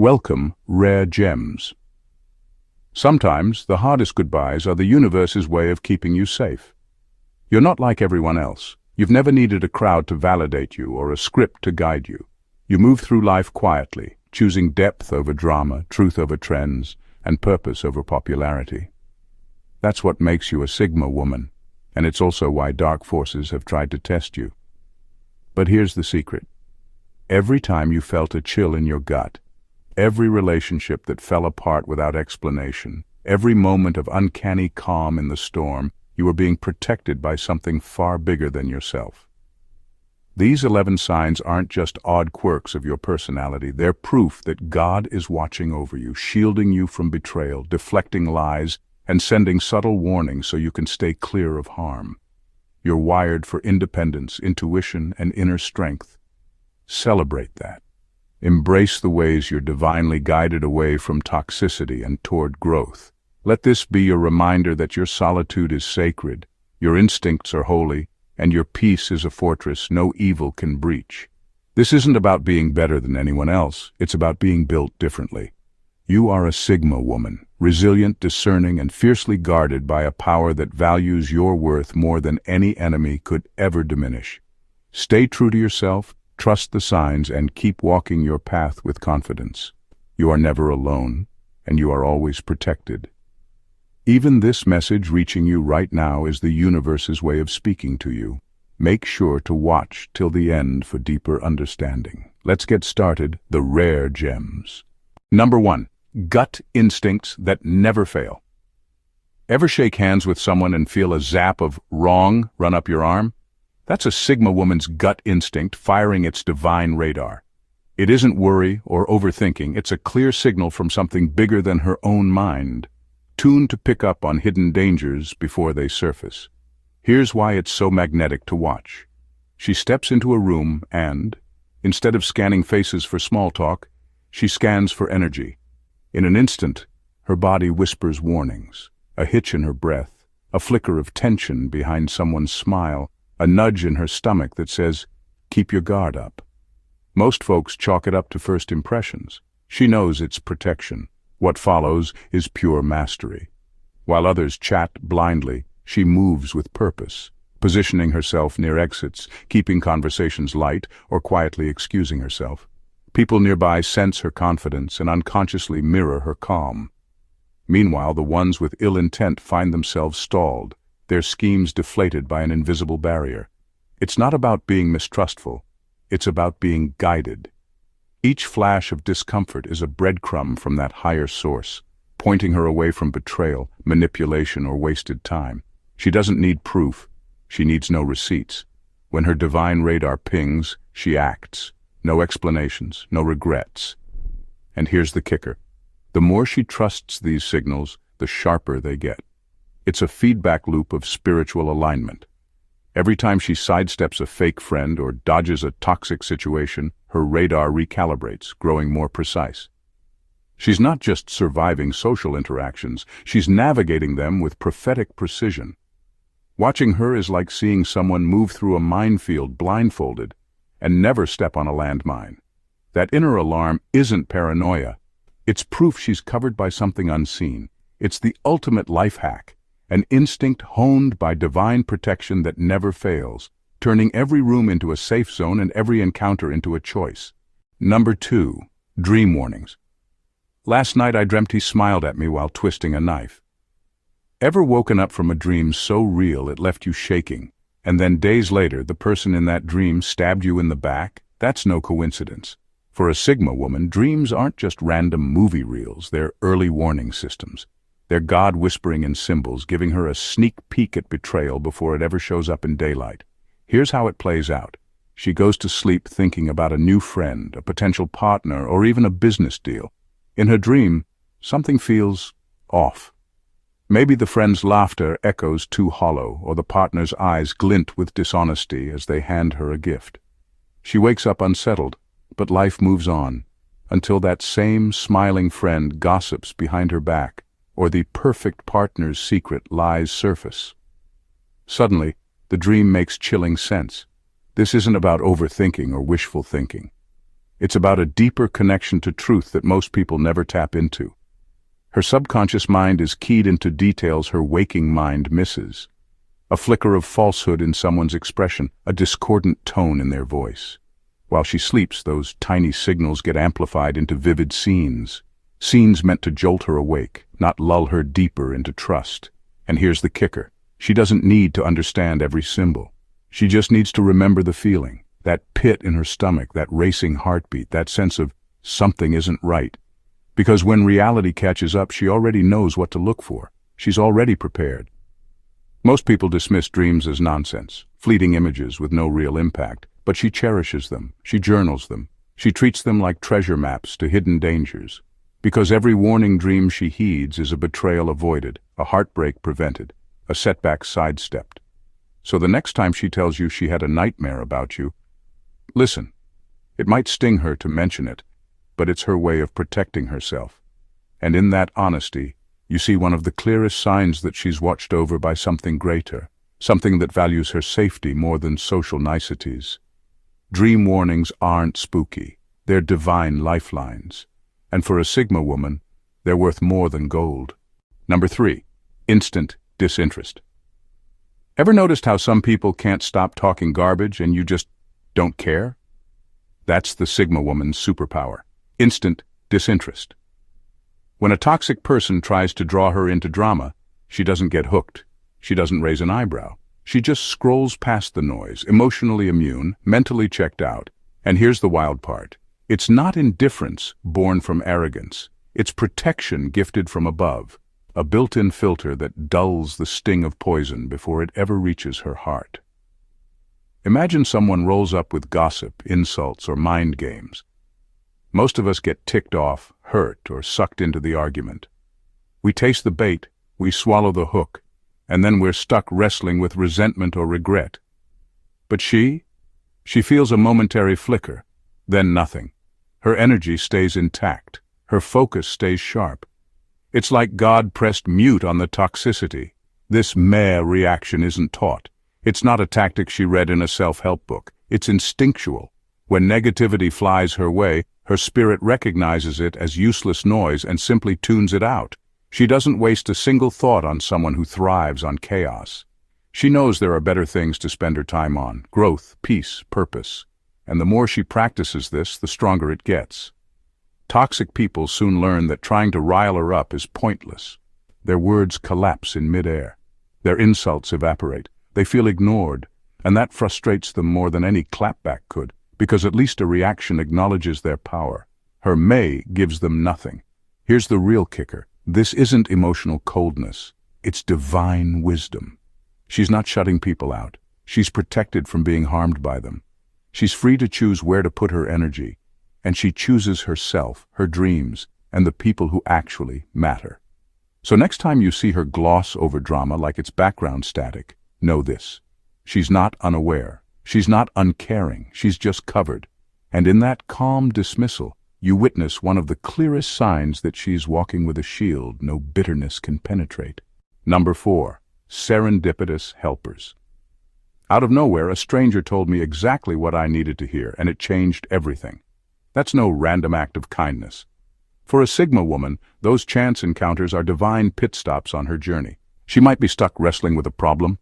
Welcome, rare gems. Sometimes the hardest goodbyes are the universe's way of keeping you safe. You're not like everyone else. You've never needed a crowd to validate you or a script to guide you. You move through life quietly, choosing depth over drama, truth over trends, and purpose over popularity. That's what makes you a Sigma woman, and it's also why dark forces have tried to test you. But here's the secret. Every time you felt a chill in your gut, every relationship that fell apart without explanation, every moment of uncanny calm in the storm, you were being protected by something far bigger than yourself. These 11 signs aren't just odd quirks of your personality. They're proof that God is watching over you, shielding you from betrayal, deflecting lies, and sending subtle warnings so you can stay clear of harm. You're wired for independence, intuition, and inner strength. Celebrate that. Embrace the ways you're divinely guided away from toxicity and toward growth. Let this be your reminder that your solitude is sacred, your instincts are holy, and your peace is a fortress no evil can breach. This isn't about being better than anyone else, it's about being built differently. You are a Sigma woman, resilient, discerning, and fiercely guarded by a power that values your worth more than any enemy could ever diminish. Stay true to yourself, trust the signs, and keep walking your path with confidence. You are never alone, and you are always protected. Even this message reaching you right now is the universe's way of speaking to you. Make sure to watch till the end for deeper understanding. Let's get started. The rare gems. Number 1. Gut instincts that never fail. Ever shake hands with someone and feel a zap of wrong run up your arm? That's a Sigma woman's gut instinct firing its divine radar. It isn't worry or overthinking, it's a clear signal from something bigger than her own mind, tuned to pick up on hidden dangers before they surface. Here's why it's so magnetic to watch. She steps into a room and, instead of scanning faces for small talk, she scans for energy. In an instant, her body whispers warnings, a hitch in her breath, a flicker of tension behind someone's smile, a nudge in her stomach that says, keep your guard up. Most folks chalk it up to first impressions. She knows it's protection. What follows is pure mastery. While others chat blindly, she moves with purpose, positioning herself near exits, keeping conversations light, or quietly excusing herself. People nearby sense her confidence and unconsciously mirror her calm. Meanwhile, the ones with ill intent find themselves stalled, their schemes deflated by an invisible barrier. It's not about being mistrustful, it's about being guided. Each flash of discomfort is a breadcrumb from that higher source, pointing her away from betrayal, manipulation, or wasted time. She doesn't need proof, she needs no receipts. When her divine radar pings, she acts. No explanations, no regrets. And here's the kicker. The more she trusts these signals, the sharper they get. It's a feedback loop of spiritual alignment. Every time she sidesteps a fake friend or dodges a toxic situation, her radar recalibrates, growing more precise. She's not just surviving social interactions, she's navigating them with prophetic precision. Watching her is like seeing someone move through a minefield blindfolded and never step on a landmine. That inner alarm isn't paranoia. It's proof she's covered by something unseen. It's the ultimate life hack, an instinct honed by divine protection that never fails, turning every room into a safe zone and every encounter into a choice. Number 2. Dream warnings. Last night I dreamt he smiled at me while twisting a knife. Ever woken up from a dream so real it left you shaking, and then days later the person in that dream stabbed you in the back? That's no coincidence. For a Sigma woman, dreams aren't just random movie reels, they're early warning systems. They're God whispering in symbols, giving her a sneak peek at betrayal before it ever shows up in daylight. Here's how it plays out. She goes to sleep thinking about a new friend, a potential partner, or even a business deal. In her dream, something feels off. Maybe the friend's laughter echoes too hollow, or the partner's eyes glint with dishonesty as they hand her a gift. She wakes up unsettled, but life moves on, until that same smiling friend gossips behind her back, or the perfect partner's secret lies surface. Suddenly, the dream makes chilling sense. This isn't about overthinking or wishful thinking. It's about a deeper connection to truth that most people never tap into. Her subconscious mind is keyed into details her waking mind misses. A flicker of falsehood in someone's expression, a discordant tone in their voice. While she sleeps, those tiny signals get amplified into vivid scenes. Scenes meant to jolt her awake, not lull her deeper into trust. And here's the kicker. She doesn't need to understand every symbol. She just needs to remember the feeling, that pit in her stomach, that racing heartbeat, that sense of something isn't right. Because when reality catches up, she already knows what to look for. She's already prepared. Most people dismiss dreams as nonsense, fleeting images with no real impact, but she cherishes them, she journals them, she treats them like treasure maps to hidden dangers. Because every warning dream she heeds is a betrayal avoided, a heartbreak prevented, a setback sidestepped. So the next time she tells you she had a nightmare about you, listen. It might sting her to mention it, but it's her way of protecting herself. And in that honesty, you see one of the clearest signs that she's watched over by something greater, something that values her safety more than social niceties. Dream warnings aren't spooky, they're divine lifelines. And for a Sigma woman, they're worth more than gold. Number 3, instant disinterest. Ever noticed how some people can't stop talking garbage and you just don't care? That's the Sigma woman's superpower, instant disinterest. When a toxic person tries to draw her into drama, she doesn't get hooked. She doesn't raise an eyebrow. She just scrolls past the noise, emotionally immune, mentally checked out. And here's the wild part. It's not indifference born from arrogance. It's protection gifted from above, a built-in filter that dulls the sting of poison before it ever reaches her heart. Imagine someone rolls up with gossip, insults, or mind games. Most of us get ticked off, hurt, or sucked into the argument. We taste the bait, we swallow the hook, and then we're stuck wrestling with resentment or regret. But she feels a momentary flicker, then nothing. Her energy stays intact. Her focus stays sharp. It's like God pressed mute on the toxicity. This meh reaction isn't taught. It's not a tactic she read in a self-help book. It's instinctual. When negativity flies her way, her spirit recognizes it as useless noise and simply tunes it out. She doesn't waste a single thought on someone who thrives on chaos. She knows there are better things to spend her time on: growth, peace, purpose. And the more she practices this, the stronger it gets. Toxic people soon learn that trying to rile her up is pointless. Their words collapse in midair. Their insults evaporate. They feel ignored, and that frustrates them more than any clapback could, because at least a reaction acknowledges their power. Her may gives them nothing. Here's the real kicker. This isn't emotional coldness. It's divine wisdom. She's not shutting people out. She's protected from being harmed by them. She's free to choose where to put her energy, and she chooses herself, her dreams, and the people who actually matter. So next time you see her gloss over drama like it's background static, know this. She's not unaware. She's not uncaring. She's just covered. And in that calm dismissal, you witness one of the clearest signs that she's walking with a shield no bitterness can penetrate. Number 4, serendipitous helpers. Out of nowhere, a stranger told me exactly what I needed to hear, and it changed everything. That's no random act of kindness. For a Sigma woman, those chance encounters are divine pit stops on her journey. She might be stuck wrestling with a problem,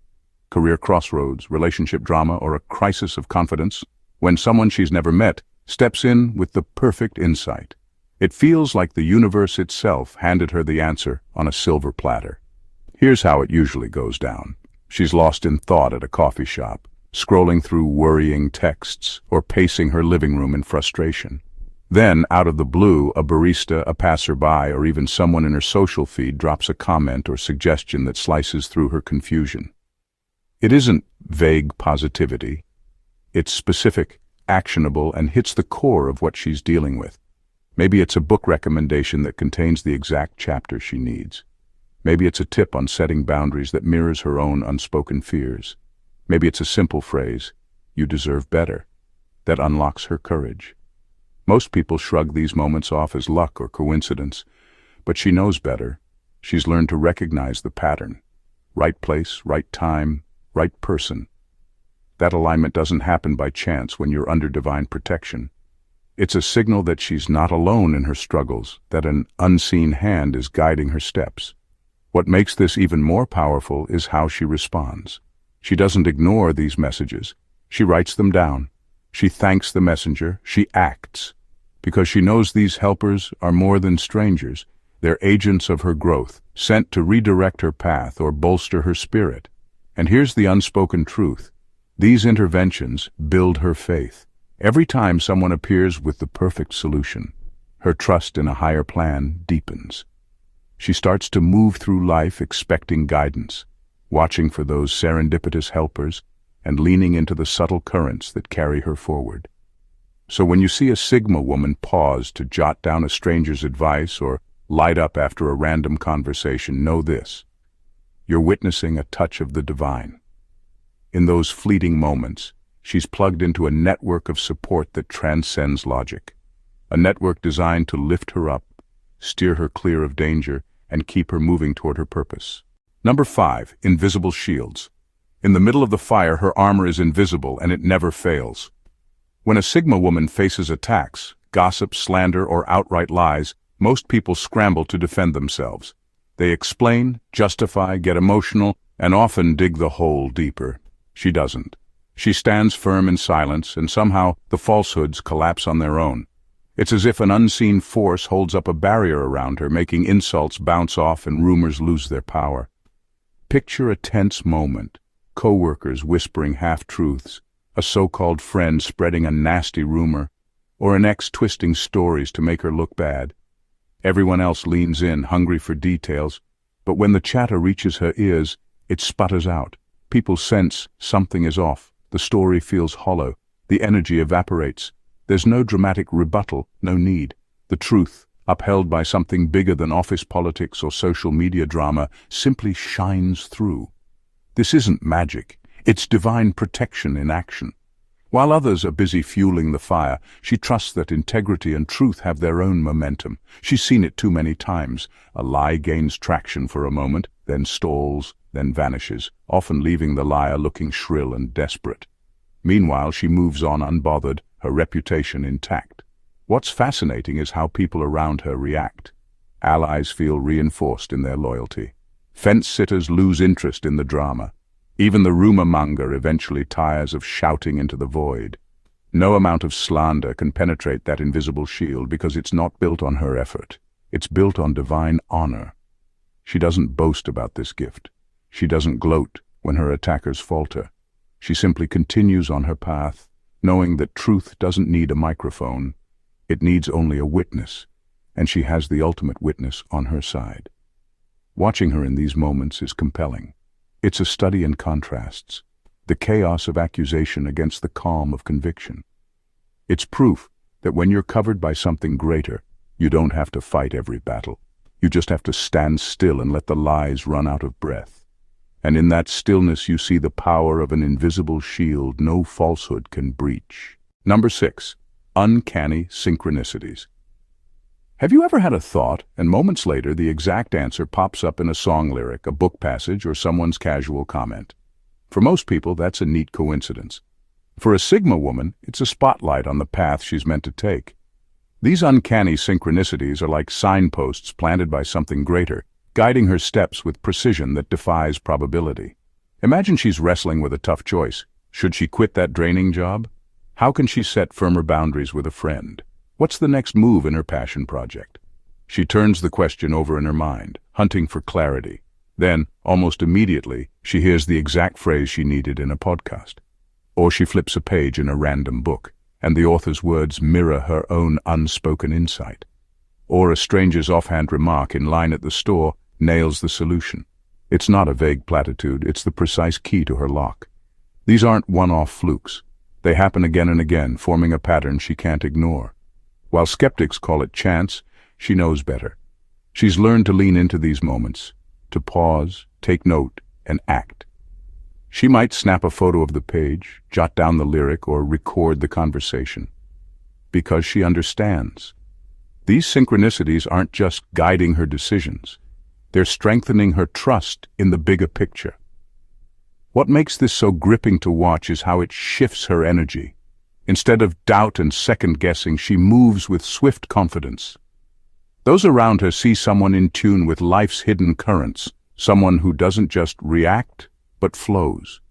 career crossroads, relationship drama, or a crisis of confidence, when someone she's never met steps in with the perfect insight. It feels like the universe itself handed her the answer on a silver platter. Here's how it usually goes down. She's lost in thought at a coffee shop, scrolling through worrying texts, or pacing her living room in frustration. Then, out of the blue, a barista, a passerby, or even someone in her social feed drops a comment or suggestion that slices through her confusion. It isn't vague positivity. It's specific, actionable, and hits the core of what she's dealing with. Maybe it's a book recommendation that contains the exact chapter she needs. Maybe it's a tip on setting boundaries that mirrors her own unspoken fears. Maybe it's a simple phrase, "You deserve better," that unlocks her courage. Most people shrug these moments off as luck or coincidence, but she knows better. She's learned to recognize the pattern. Right place, right time, right person. That alignment doesn't happen by chance when you're under divine protection. It's a signal that she's not alone in her struggles, that an unseen hand is guiding her steps. What makes this even more powerful is how she responds. She doesn't ignore these messages. She writes them down. She thanks the messenger. She acts. Because she knows these helpers are more than strangers. They're agents of her growth, sent to redirect her path or bolster her spirit. And here's the unspoken truth. These interventions build her faith. Every time someone appears with the perfect solution, her trust in a higher plan deepens. She starts to move through life expecting guidance, watching for those serendipitous helpers and leaning into the subtle currents that carry her forward. So when you see a Sigma woman pause to jot down a stranger's advice or light up after a random conversation, know this: you're witnessing a touch of the divine. In those fleeting moments, she's plugged into a network of support that transcends logic. A network designed to lift her up, steer her clear of danger, and keep her moving toward her purpose. Number 5, invisible shields. In the middle of the fire, her armor is invisible and it never fails. When a Sigma woman faces attacks, gossip, slander, or outright lies, most people scramble to defend themselves. They explain, justify, get emotional, and often dig the hole deeper. She doesn't. She stands firm in silence, and somehow the falsehoods collapse on their own. It's as if an unseen force holds up a barrier around her, making insults bounce off and rumors lose their power. Picture a tense moment, co-workers whispering half-truths, a so-called friend spreading a nasty rumor, or an ex twisting stories to make her look bad. Everyone else leans in, hungry for details, but when the chatter reaches her ears, it sputters out. People sense something is off. The story feels hollow. The energy evaporates. There's no dramatic rebuttal, no need. The truth, upheld by something bigger than office politics or social media drama, simply shines through. This isn't magic. It's divine protection in action. While others are busy fueling the fire, she trusts that integrity and truth have their own momentum. She's seen it too many times. A lie gains traction for a moment, then stalls, then vanishes, often leaving the liar looking shrill and desperate. Meanwhile, she moves on unbothered, her reputation intact. What's fascinating is how people around her react. Allies feel reinforced in their loyalty. Fence-sitters lose interest in the drama. Even the rumor monger eventually tires of shouting into the void. No amount of slander can penetrate that invisible shield because it's not built on her effort. It's built on divine honor. She doesn't boast about this gift. She doesn't gloat when her attackers falter. She simply continues on her path, knowing that truth doesn't need a microphone. It needs only a witness, and she has the ultimate witness on her side. Watching her in these moments is compelling. It's a study in contrasts, the chaos of accusation against the calm of conviction. It's proof that when you're covered by something greater, you don't have to fight every battle. You just have to stand still and let the lies run out of breath. And in that stillness you see the power of an invisible shield no falsehood can breach. Number 6, uncanny synchronicities. Have you ever had a thought, and moments later the exact answer pops up in a song lyric, a book passage, or someone's casual comment? For most people, that's a neat coincidence. For a Sigma woman, it's a spotlight on the path she's meant to take. These uncanny synchronicities are like signposts planted by something greater, guiding her steps with precision that defies probability. Imagine she's wrestling with a tough choice. Should she quit that draining job? How can she set firmer boundaries with a friend? What's the next move in her passion project? She turns the question over in her mind, hunting for clarity. Then, almost immediately, she hears the exact phrase she needed in a podcast. Or she flips a page in a random book, and the author's words mirror her own unspoken insight. Or a stranger's offhand remark in line at the store nails the solution. It's not a vague platitude, it's the precise key to her lock. These aren't one-off flukes. They happen again and again, forming a pattern she can't ignore. While skeptics call it chance, she knows better. She's learned to lean into these moments, to pause, take note, and act. She might snap a photo of the page, jot down the lyric, or record the conversation. Because she understands. These synchronicities aren't just guiding her decisions. They're strengthening her trust in the bigger picture. What makes this so gripping to watch is how it shifts her energy. Instead of doubt and second-guessing, she moves with swift confidence. Those around her see someone in tune with life's hidden currents, someone who doesn't just react, but flows.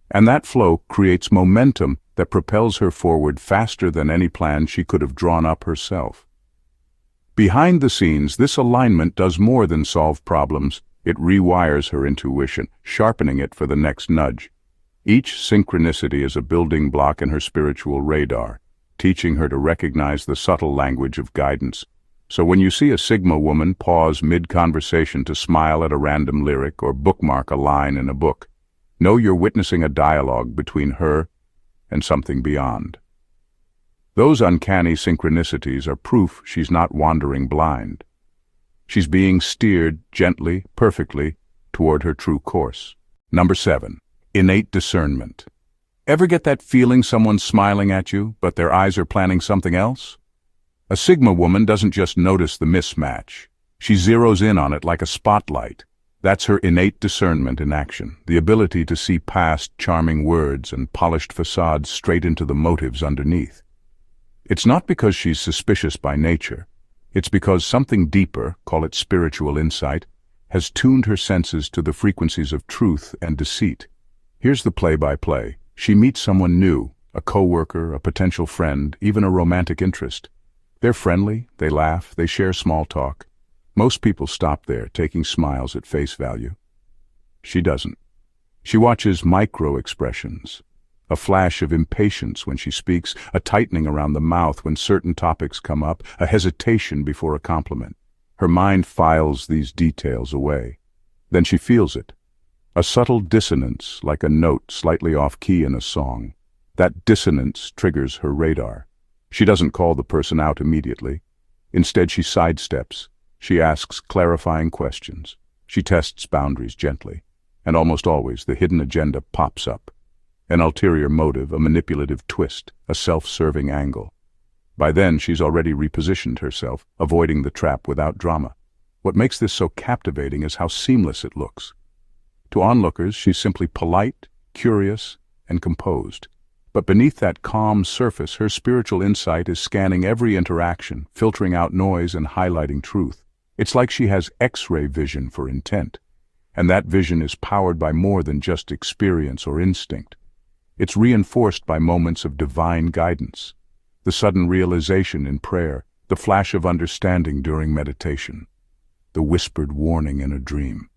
And that flow creates momentum that propels her forward faster than any plan she could have drawn up herself. Behind the scenes, this alignment does more than solve problems. It rewires her intuition, sharpening it for the next nudge. Each synchronicity is a building block in her spiritual radar, teaching her to recognize the subtle language of guidance. So when you see a Sigma woman pause mid-conversation to smile at a random lyric or bookmark a line in a book, know you're witnessing a dialogue between her and something beyond. Those uncanny synchronicities are proof she's not wandering blind. She's being steered gently, perfectly, toward her true course. Number 7. Innate discernment. Ever get that feeling someone's smiling at you, but their eyes are planning something else? A Sigma woman doesn't just notice the mismatch. She zeroes in on it like a spotlight. That's her innate discernment in action, the ability to see past charming words and polished facades straight into the motives underneath. It's not because she's suspicious by nature. It's because something deeper, call it spiritual insight, has tuned her senses to the frequencies of truth and deceit. Here's the play-by-play. She meets someone new, a coworker, a potential friend, even a romantic interest. They're friendly, they laugh, they share small talk. Most people stop there, taking smiles at face value. She doesn't. She watches micro-expressions. A flash of impatience when she speaks, a tightening around the mouth when certain topics come up, a hesitation before a compliment. Her mind files these details away. Then she feels it. A subtle dissonance, like a note slightly off-key in a song. That dissonance triggers her radar. She doesn't call the person out immediately. Instead, she sidesteps. She asks clarifying questions. She tests boundaries gently. And almost always, the hidden agenda pops up. An ulterior motive, a manipulative twist, a self-serving angle. By then, she's already repositioned herself, avoiding the trap without drama. What makes this so captivating is how seamless it looks. To onlookers, she's simply polite, curious, and composed. But beneath that calm surface, her spiritual insight is scanning every interaction, filtering out noise and highlighting truth. It's like she has X-ray vision for intent. And that vision is powered by more than just experience or instinct. It's reinforced by moments of divine guidance, the sudden realization in prayer, the flash of understanding during meditation, the whispered warning in a dream.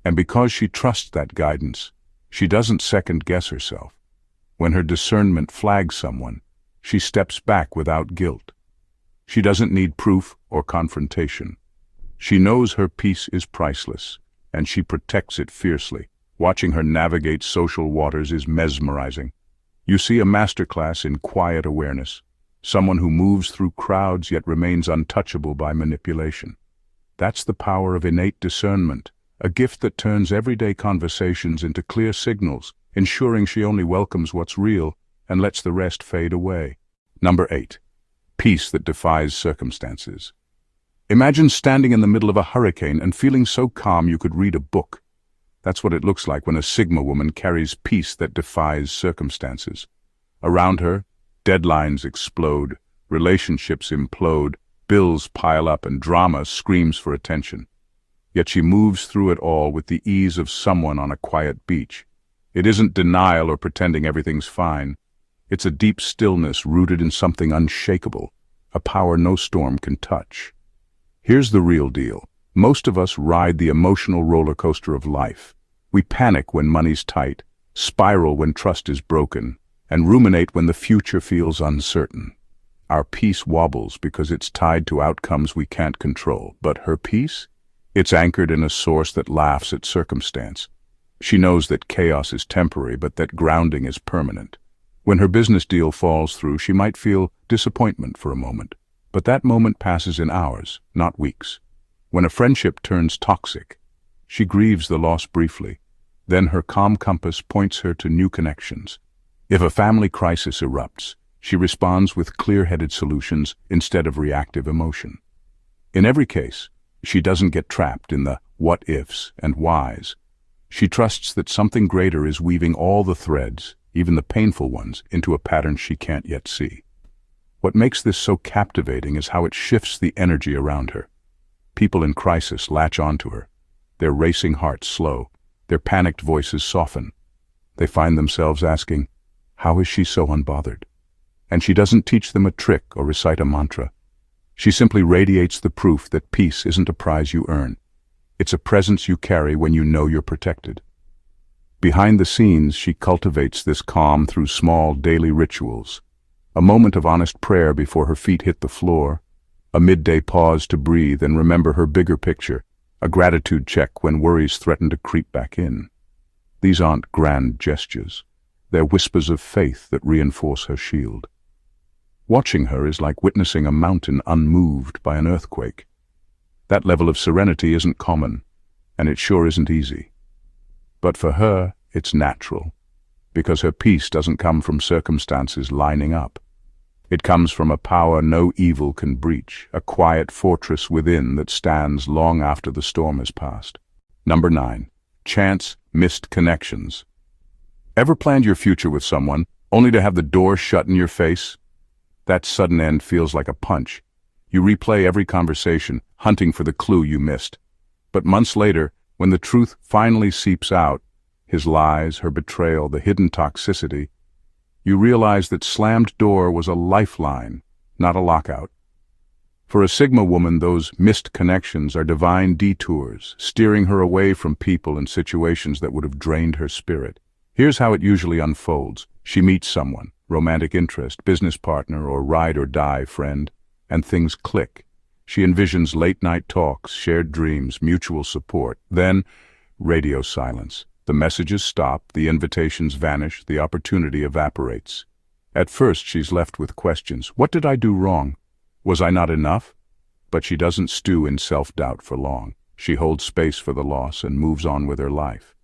And because she trusts that guidance, she doesn't second-guess herself. When her discernment flags someone, she steps back without guilt. She doesn't need proof or confrontation. She knows her peace is priceless, and she protects it fiercely. Watching her navigate social waters is mesmerizing. You see a masterclass in quiet awareness, someone who moves through crowds yet remains untouchable by manipulation. That's the power of innate discernment, a gift that turns everyday conversations into clear signals, ensuring she only welcomes what's real and lets the rest fade away. Number 8. Peace that defies circumstances. Imagine standing in the middle of a hurricane and feeling so calm you could read a book. That's what it looks like when a Sigma woman carries peace that defies circumstances. Around her, deadlines explode, relationships implode, bills pile up, and drama screams for attention. Yet she moves through it all with the ease of someone on a quiet beach. It isn't denial or pretending everything's fine. It's a deep stillness rooted in something unshakable, a power no storm can touch. Here's the real deal. Most of us ride the emotional roller coaster of life. We panic when money's tight, spiral when trust is broken, and ruminate when the future feels uncertain. Our peace wobbles because it's tied to outcomes we can't control. But her peace? It's anchored in a source that laughs at circumstance. She knows that chaos is temporary, but that grounding is permanent. When her business deal falls through, she might feel disappointment for a moment. But that moment passes in hours, not weeks. When a friendship turns toxic, she grieves the loss briefly. Then her calm compass points her to new connections. If a family crisis erupts, she responds with clear-headed solutions instead of reactive emotion. In every case, she doesn't get trapped in the what-ifs and whys. She trusts that something greater is weaving all the threads, even the painful ones, into a pattern she can't yet see. What makes this so captivating is how it shifts the energy around her. People in crisis latch onto her. Their racing hearts slow, their panicked voices soften. They find themselves asking, how is she so unbothered? And she doesn't teach them a trick or recite a mantra. She simply radiates the proof that peace isn't a prize you earn. It's a presence you carry when you know you're protected. Behind the scenes, she cultivates this calm through small daily rituals. A moment of honest prayer before her feet hit the floor, a midday pause to breathe and remember her bigger picture, a gratitude check when worries threaten to creep back in. These aren't grand gestures. They're whispers of faith that reinforce her shield. Watching her is like witnessing a mountain unmoved by an earthquake. That level of serenity isn't common, and it sure isn't easy. But for her, it's natural, because her peace doesn't come from circumstances lining up. It comes from a power no evil can breach, a quiet fortress within that stands long after the storm has passed. Number 9. Chance missed connections. Ever planned your future with someone, only to have the door shut in your face? That sudden end feels like a punch. You replay every conversation, hunting for the clue you missed. But months later, when the truth finally seeps out, his lies, her betrayal, the hidden toxicity, you realize that slammed door was a lifeline, not a lockout. For a Sigma woman, those missed connections are divine detours, steering her away from people and situations that would have drained her spirit. Here's how it usually unfolds. She meets someone, romantic interest, business partner, or ride-or-die friend, and things click. She envisions late-night talks, shared dreams, mutual support. Then, radio silence. The messages stop, the invitations vanish, the opportunity evaporates. At first, she's left with questions. What did I do wrong? Was I not enough? But she doesn't stew in self-doubt for long. She holds space for the loss and moves on with her life.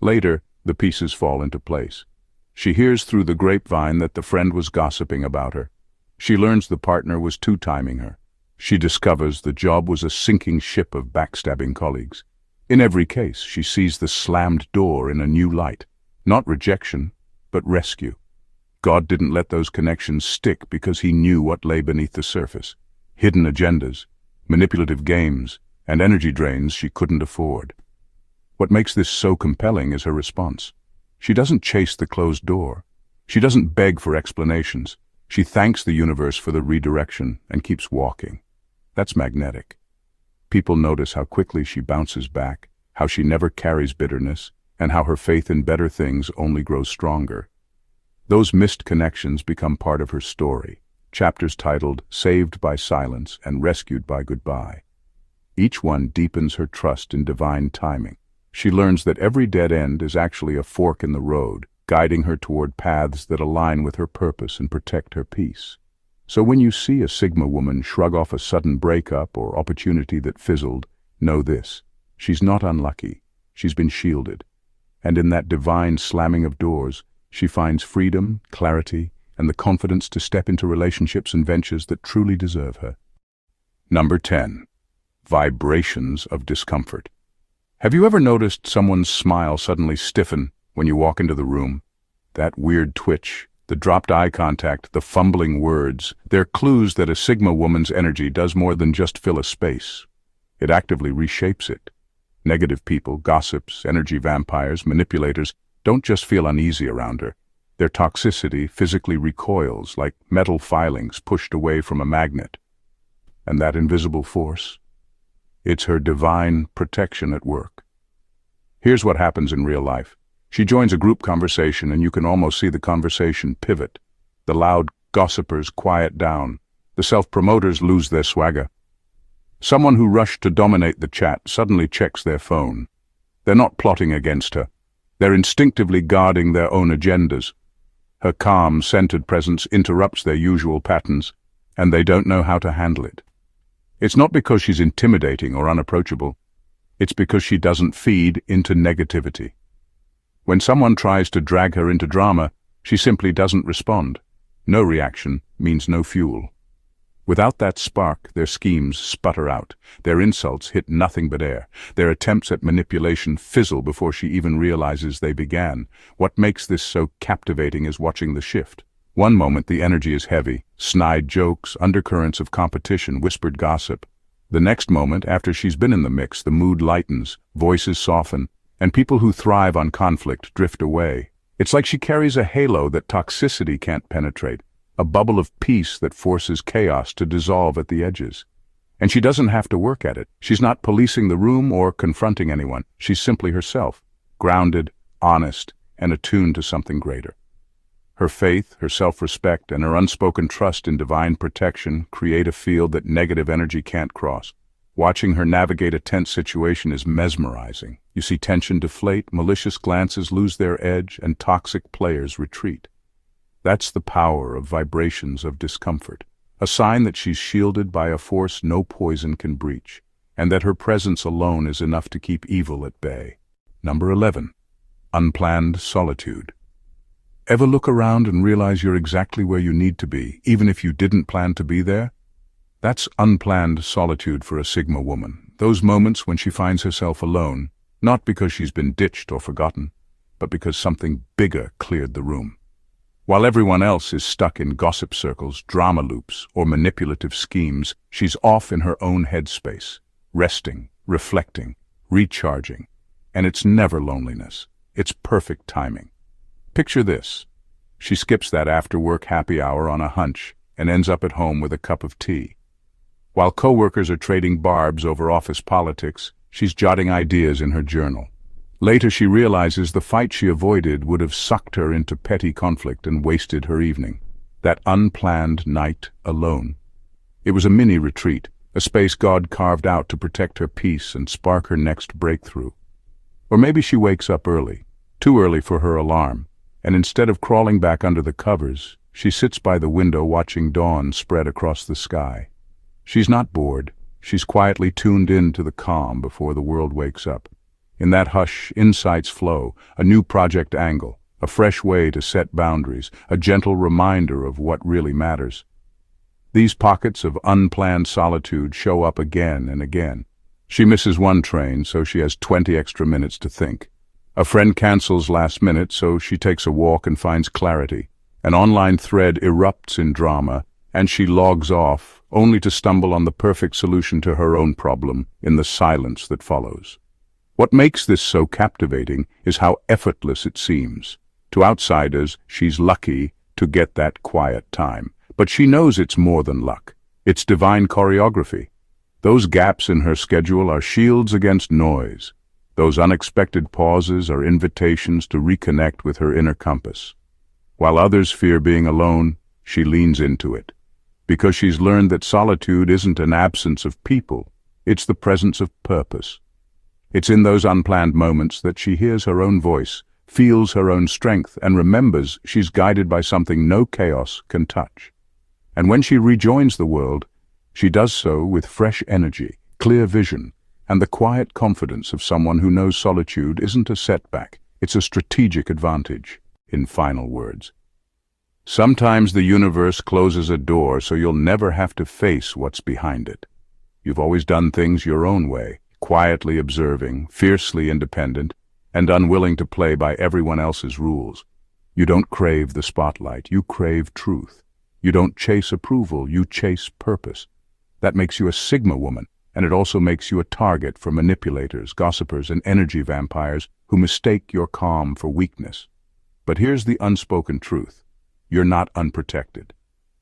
Later, the pieces fall into place. She hears through the grapevine that the friend was gossiping about her. She learns the partner was two-timing her. She discovers the job was a sinking ship of backstabbing colleagues. In every case, she sees the slammed door in a new light. Not rejection, but rescue. God didn't let those connections stick because he knew what lay beneath the surface. Hidden agendas, manipulative games, and energy drains she couldn't afford. What makes this so compelling is her response. She doesn't chase the closed door. She doesn't beg for explanations. She thanks the universe for the redirection and keeps walking. That's magnetic. People notice how quickly she bounces back, how she never carries bitterness, and how her faith in better things only grows stronger. Those missed connections become part of her story, chapters titled Saved by Silence and Rescued by Goodbye. Each one deepens her trust in divine timing. She learns that every dead end is actually a fork in the road, guiding her toward paths that align with her purpose and protect her peace. So when you see a Sigma woman shrug off a sudden breakup or opportunity that fizzled, know this: she's not unlucky, she's been shielded. And in that divine slamming of doors, she finds freedom, clarity, and the confidence to step into relationships and ventures that truly deserve her. Number 10. Vibrations of discomfort. Have you ever noticed someone's smile suddenly stiffen when you walk into the room? That weird twitch, the dropped eye contact, the fumbling words, they're clues that a Sigma woman's energy does more than just fill a space. It actively reshapes it. Negative people, gossips, energy vampires, manipulators don't just feel uneasy around her. Their toxicity physically recoils like metal filings pushed away from a magnet. And that invisible force? It's her divine protection at work. Here's what happens in real life. She joins a group conversation and you can almost see the conversation pivot. The loud gossipers quiet down. The self-promoters lose their swagger. Someone who rushed to dominate the chat suddenly checks their phone. They're not plotting against her. They're instinctively guarding their own agendas. Her calm, centered presence interrupts their usual patterns, and they don't know how to handle it. It's not because she's intimidating or unapproachable. It's because she doesn't feed into negativity. When someone tries to drag her into drama, she simply doesn't respond. No reaction means no fuel. Without that spark, their schemes sputter out. Their insults hit nothing but air. Their attempts at manipulation fizzle before she even realizes they began. What makes this so captivating is watching the shift. One moment the energy is heavy, snide jokes, undercurrents of competition, whispered gossip. The next moment, after she's been in the mix, the mood lightens, voices soften, and people who thrive on conflict drift away. It's like she carries a halo that toxicity can't penetrate, a bubble of peace that forces chaos to dissolve at the edges. And she doesn't have to work at it. She's not policing the room or confronting anyone. She's simply herself, grounded, honest, and attuned to something greater. Her faith, her self-respect, and her unspoken trust in divine protection create a field that negative energy can't cross. Watching her navigate a tense situation is mesmerizing. You see tension deflate, malicious glances lose their edge, and toxic players retreat. That's the power of vibrations of discomfort, a sign that she's shielded by a force no poison can breach, and that her presence alone is enough to keep evil at bay. Number 11. Unplanned solitude. Ever look around and realize you're exactly where you need to be, even if you didn't plan to be there? That's unplanned solitude for a Sigma woman. Those moments when she finds herself alone, not because she's been ditched or forgotten, but because something bigger cleared the room. While everyone else is stuck in gossip circles, drama loops, or manipulative schemes, she's off in her own headspace, resting, reflecting, recharging. And it's never loneliness. It's perfect timing. Picture this. She skips that after-work happy hour on a hunch and ends up at home with a cup of tea. While coworkers are trading barbs over office politics, she's jotting ideas in her journal. Later she realizes the fight she avoided would have sucked her into petty conflict and wasted her evening. That unplanned night alone. It was a mini retreat, a space God carved out to protect her peace and spark her next breakthrough. Or maybe she wakes up early, too early for her alarm, and instead of crawling back under the covers, she sits by the window watching dawn spread across the sky. She's not bored. She's quietly tuned in to the calm before the world wakes up. In that hush, insights flow, a new project angle, a fresh way to set boundaries, a gentle reminder of what really matters. These pockets of unplanned solitude show up again and again. She misses one train, so she has 20 extra minutes to think. A friend cancels last minute, so she takes a walk and finds clarity. An online thread erupts in drama, and she logs off, only to stumble on the perfect solution to her own problem in the silence that follows. What makes this so captivating is how effortless it seems. To outsiders, she's lucky to get that quiet time. But she knows it's more than luck. It's divine choreography. Those gaps in her schedule are shields against noise. Those unexpected pauses are invitations to reconnect with her inner compass. While others fear being alone, she leans into it. Because she's learned that solitude isn't an absence of people, it's the presence of purpose. It's in those unplanned moments that she hears her own voice, feels her own strength, and remembers she's guided by something no chaos can touch. And when she rejoins the world, she does so with fresh energy, clear vision, and the quiet confidence of someone who knows solitude isn't a setback, it's a strategic advantage. In final words, sometimes the universe closes a door so you'll never have to face what's behind it. You've always done things your own way, quietly observing, fiercely independent, and unwilling to play by everyone else's rules. You don't crave the spotlight, you crave truth. You don't chase approval, you chase purpose. That makes you a Sigma woman, and it also makes you a target for manipulators, gossipers, and energy vampires who mistake your calm for weakness. But here's the unspoken truth. You're not unprotected.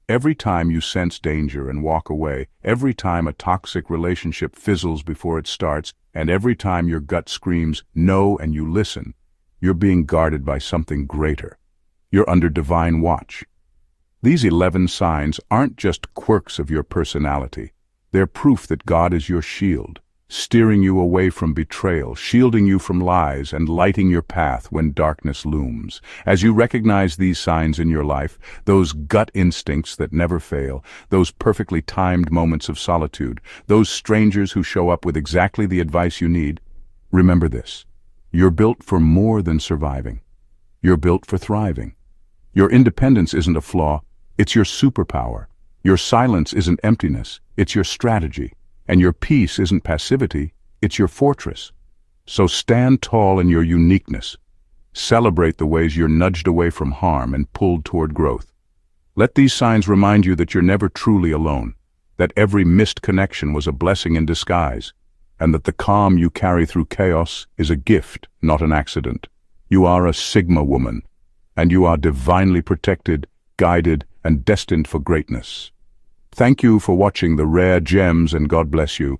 Every time you sense danger and walk away, every time a toxic relationship fizzles before it starts, and every time your gut screams no and you listen, you're being guarded by something greater. You're under divine watch. These 11 signs aren't just quirks of your personality. They're proof that God is your shield, steering you away from betrayal, shielding you from lies, and lighting your path when darkness looms. As you recognize these signs in your life, those gut instincts that never fail, those perfectly timed moments of solitude, those strangers who show up with exactly the advice you need, remember this. You're built for more than surviving. You're built for thriving. Your independence isn't a flaw, it's your superpower. Your silence isn't emptiness, it's your strategy. And your peace isn't passivity, it's your fortress. So stand tall in your uniqueness. Celebrate the ways you're nudged away from harm and pulled toward growth. Let these signs remind you that you're never truly alone, that every missed connection was a blessing in disguise, and that the calm you carry through chaos is a gift, not an accident. You are a Sigma woman, and you are divinely protected, guided, and destined for greatness. Thank you for watching the Rare Gems, and God bless you.